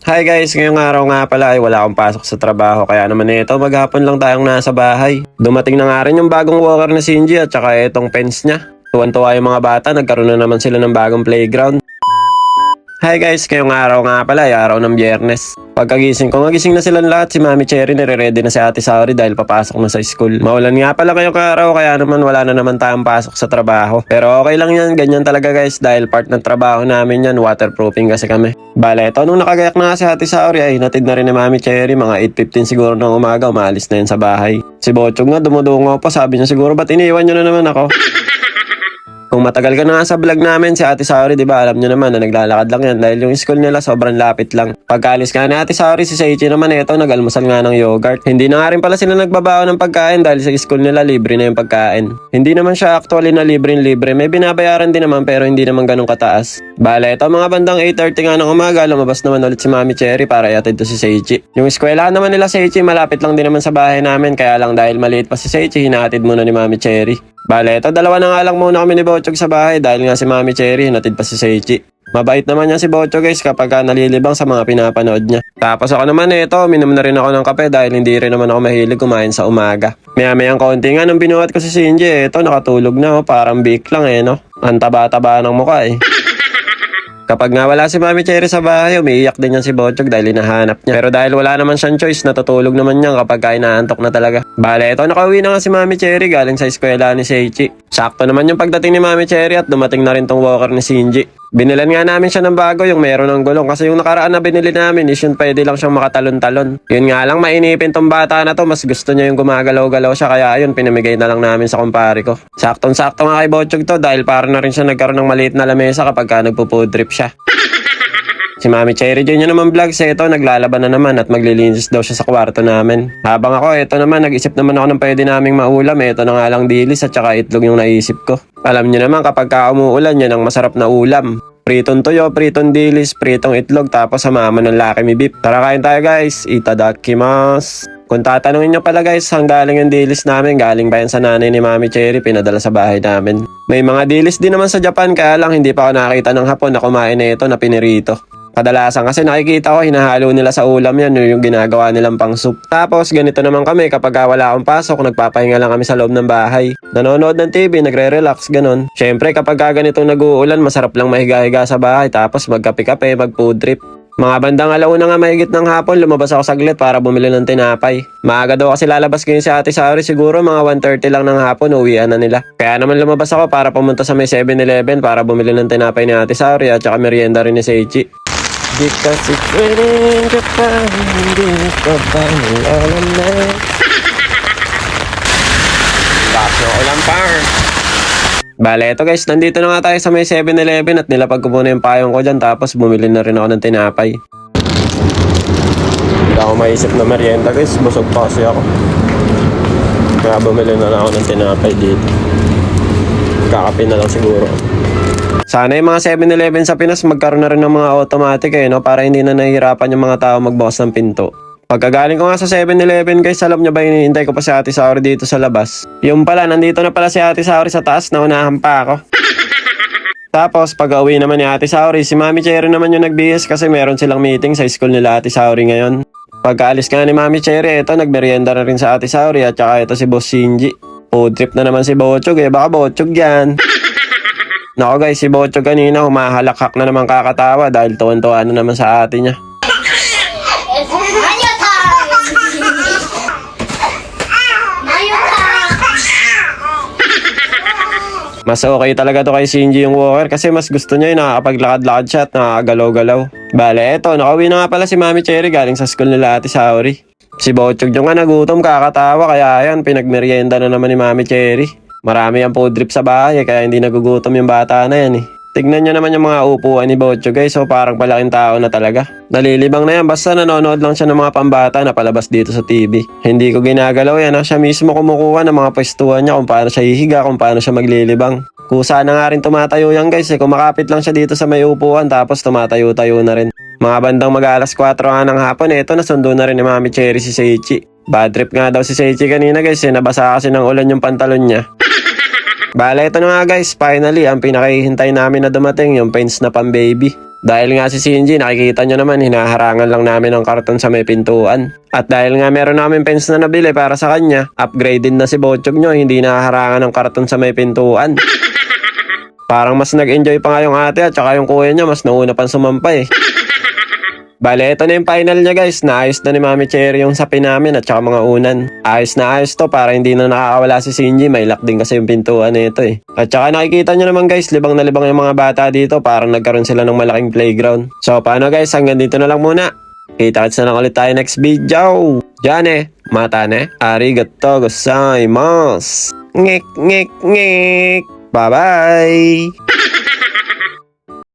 Hi guys, ngayong araw nga pala ay wala akong pasok sa trabaho kaya naman ito maghapon lang tayong nasa bahay. Dumating na nga rin yung bagong walker na Shinji at saka itong fence niya. Tuwan-tuwa yung mga bata, nagkaroon na naman sila ng bagong playground. Hi guys, ngayong araw nga pala ay araw ng Biyernes. Pagkagising ko, magising na silang lahat. Si Mami Cherry nire-ready na si Ate Saori dahil papasok na sa school. Maulan nga pala ngayong araw kaya naman wala na naman tayong pasok sa trabaho. Pero okay lang yan, ganyan talaga guys dahil part ng trabaho namin yan, waterproofing kasi kami. Bale, ito nung nakagayak na si Ate Saori ay natid na rin ni Mami Cherry, mga 8:15 siguro ng umaga, umalis na yan sa bahay. Si Bochog nga dumudungo pa, sabi niya siguro ba't iniwan nyo na naman ako? Kung matagal ka na nga sa vlog namin, si Ate Saori, di ba, alam nyo naman na naglalakad lang yan dahil yung school nila sobrang lapit lang. Pagkaalis ka ni Ate Saori, si Seichi naman ito, nag-almusal nga ng yogurt. Hindi na nga rin pala sila nagbabaon ng pagkain dahil sa school nila libre na yung pagkain. Hindi naman siya actually na libre-libre, may binabayaran din naman pero hindi naman ganun kataas. Bale, ito mga bandang 8:30 nga ng umaga, lumabas naman ulit si Mami Cherry para iatid to si Seichi. Yung eskwelahan naman nila Seichi, malapit lang din naman sa bahay namin, kaya lang dahil maliit pa si Seichi, hinahatid muna ni Mami Cherry. Bale, ito dalawa na nga lang muna kami ni Bochog sa bahay dahil nga si Mami Cherry hinatid pa si Seichi. Mabait naman niya si Bochog guys kapag nalilibang sa mga pinapanood niya. Tapos ako naman ito, minom na rin ako ng kape dahil hindi rin naman ako mahilig kumain sa umaga. Maya-mayang kaunti nga nung binuhat ko si Shinji, ito nakatulog na parang bik lang no. Ang taba-taba ng mukha Kapag nga wala si Mami Cherry sa bahay, umiiyak din yan si Bochog dahil hinahanap niya. Pero dahil wala naman siyang choice, natutulog naman niya kapag inaantok na talaga. Bale, ito nakauwi na nga si Mami Cherry galing sa eskwela ni Seichi. Sakto naman yung pagdating ni Mami Cherry at dumating na rin tong walker ni Shinji. Binilan nga namin siya ng bago, yung meron ng gulong kasi yung nakaraan na binili namin is yung pwede lang siyang makatalon-talon. Yun nga lang, mainipin tong bata na to, mas gusto niya yung gumagalaw-galaw siya kaya yun, pinamigay na lang namin sa kumpare ko. Saktong-sakto nga kay Bochog to dahil para na rin siya nagkaroon ng maliit na lamesa kapag nagpo-food trip siya. Si Mami Cherry dyan yun naman vlogs ito, naglalaban na naman at maglilinis daw siya sa kwarto namin. Habang ako, ito naman, nag-isip naman ako ng pwede naming maulam. Ito na nga lang dilis at saka itlog yung naisip ko. Alam niyo naman kapag umuulan yan ang masarap na ulam. Pritong tuyo, pritong dilis, pritong itlog, tapos samaman ng Lucky Me beef. Tara kain tayo guys, itadakimasu. Kung tatanungin nyo pala guys, ang galing yung dilis namin, galing ba yan sa nanay ni Mami Cherry, pinadala sa bahay namin. May mga dilis din naman sa Japan, kaya lang hindi pa ako nakakita ng hapon na kumain na ito na pinirito. Kadalasan kasi nakikita ko hinahalo nila sa ulam yan yung ginagawa nilang pang soup. Tapos ganito naman kami kapag wala akong pasok, nagpapahinga lang kami sa loob ng bahay. Nanonood ng TV, nagre-relax, ganun. Syempre kapag ganito nag-uulan, masarap lang mahiga-higa sa bahay tapos magkape-kape, mag-food trip. Mga bandang alauna nga mahigit ng hapon, lumabas ako saglit para bumili ng tinapay. Maaga daw kasi lalabas ngayon si Ate Saori, siguro mga 1:30 lang ng hapon, uwian na nila. Kaya naman lumabas ako para pumunta sa may 7-Eleven para bumili ng tinapay ni Ate Saori at saka merienda rin ni Seichi. Di kasi pwedeng Japan, hindi ka ba alam na? Baso ko lang par. Bale, eto guys, nandito na nga tayo sa may 7-Eleven at nilapag ko muna yung payong ko dyan tapos bumili na rin ako ng tinapay. Hindi ako maisip na merienda guys, busog pa kasi ako. Kaya bumili na lang ako ng tinapay dito. Kakape na lang siguro. Sana yung mga 7-Eleven sa Pinas magkaroon na rin ng mga automatic no? Para hindi na nahihirapan yung mga tao magbukas ng pinto. Pagkagaling ko nga sa 7-Eleven guys, alam nyo ba hinihintay ko pa si Ate Saori dito sa labas? Yung pala, nandito na pala si Ate Saori sa taas, naunahan pa ako. Tapos pag-uwi naman ni Ate Saori, si Mami Cherry naman yung nagbihis kasi meron silang meeting sa school nila Ate Saori ngayon. Pagkaalis nga ni Mami Cherry, ito nagmerienda na rin sa Ate Saori at saka ito si Boss Shinji. Food trip na naman si Bochog baka Bochog yan. Nako guys, si Bochog kanina humahalakhak na naman kakatawa dahil tuwan-tuwa na naman sa ate niya. Mas okay talaga to kay Shinji yung walker kasi mas gusto niya yung nakakapaglakad-lakad siya at nakakagalaw-galaw. Bale, eto, nakauwi na nga pala si Mami Cherry galing sa school nila Ate Saori. Si Bochog yung nga nagutom kakatawa kaya ayan, pinagmerienda na naman ni Mami Cherry. Marami ang food trip sa bahay kaya hindi nagugutom yung bata na yan Tignan nyo naman yung mga upuan ni Bochog guys, so parang palaking tao na talaga. Nalilibang na yan basta nanonood lang siya ng mga pambata na palabas dito sa TV. Hindi ko ginagalaw yan siya mismo kumukuha ng mga pwestuhan niya kung paano siya hihiga, kung paano siya maglilibang. Kusa na nga rin tumatayo yan guys kumakapit lang siya dito sa may upuan tapos tumatayo-tayo na rin. Mga bandang mag-alas 4 nga ng hapon nasundo na rin ni Mami Cherry si Seichi. Bad trip nga daw si Seichi kanina guys nabasa kasi ng ulan yung pantalon niya. Bale, ito na nga guys, finally, ang pinakahihintay namin na dumating, yung paints na pang baby. Dahil nga si Shinji, nakikita nyo naman, hinaharangan lang namin ng karton sa may pintuan. At dahil nga meron namin pens na nabili para sa kanya, upgraded na si Bochog nyo, hindi nahaharangan ng karton sa may pintuan. Parang mas nag-enjoy pa nga yung ate at saka yung kuya niya, mas nauna pang sumampay. Bale, ito na yung final niya guys. Naayos na ni Mami Cherry yung sapi namin at saka mga unan. Ayos na ayos to para hindi na nakakawala si Shinji. May lock din kasi yung pintuan na ito eh. At saka nakikita nyo naman guys, libang na libang yung mga bata dito. Parang nagkaroon sila ng malaking playground. So paano guys, hanggang dito na lang muna. Kita-kits na lang ulit tayo next video. Jane, matane, arigatou gozaimasu. Ngek, ngek, ngek. Bye-bye.